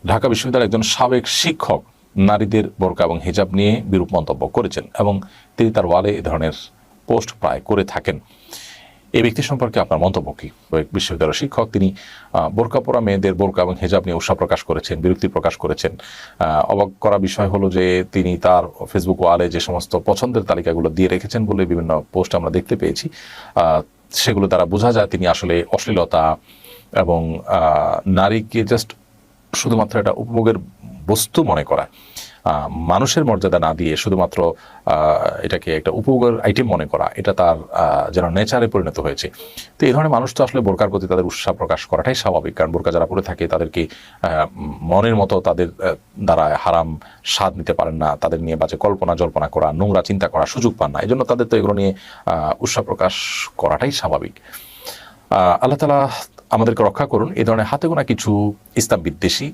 ঢাকা বিশ্ববিদ্যালয়ের একজন সাবেক শিক্ষক নারীদের বোরকা এবং হিজাব নিয়ে বিরূপ মন্তব্য করেছেন এবং তিনি তার ওয়ালে এ ধরনের পোস্ট প্রায় করে থাকেন। এই ব্যক্তি সম্পর্কে আপনার মন্তব্য কি? বিশ্ববিদ্যালয়ের শিক্ষক, তিনি বোরকা পরা মেয়েদের বোরকা এবং হিজাব নিয়ে উৎসাহ প্রকাশ করেছেন, বিরক্তি প্রকাশ করেছেন। অবাক করা বিষয় হলো যে তিনি তার ফেসবুক ওয়ালে যে সমস্ত পছন্দের তালিকাগুলো দিয়ে রেখেছেন বলে বিভিন্ন পোস্ট আমরা দেখতে পেয়েছি, সেগুলো দ্বারা বোঝা যায় তিনি আসলে অশ্লীলতা এবং নারীকে জাস্ট শুধুমাত্র একটা উপভোগের বস্তু মনে করা, মানুষের মর্যাদা না দিয়ে শুধুমাত্র এটাকে একটা উপভোগের আইটেম মনে করা, এটা তার যেন নেচারে পরিণত হয়েছে। তো এই ধরনের মানুষ তো আসলে বোরকার প্রতি তাদের উৎসাহ প্রকাশ করাটাই স্বাভাবিক, কারণ বোরকা যারা পরে থাকে তাদেরকে মনের মতো তাদের দ্বারা হারাম স্বাদ নিতে পারেন না, তাদের নিয়ে বাজে কল্পনা জল্পনা করা, নোংরা চিন্তা করার সুযোগ পান না। এই জন্য তাদের তো এগুলো নিয়ে উৎসাহ প্রকাশ করাটাই স্বাভাবিক। আল্লাহ তাআলা আমাদেরকে রক্ষা করুন এই ধরনের হাতে গোনা কিছু ইসলাম বিদ্বেষী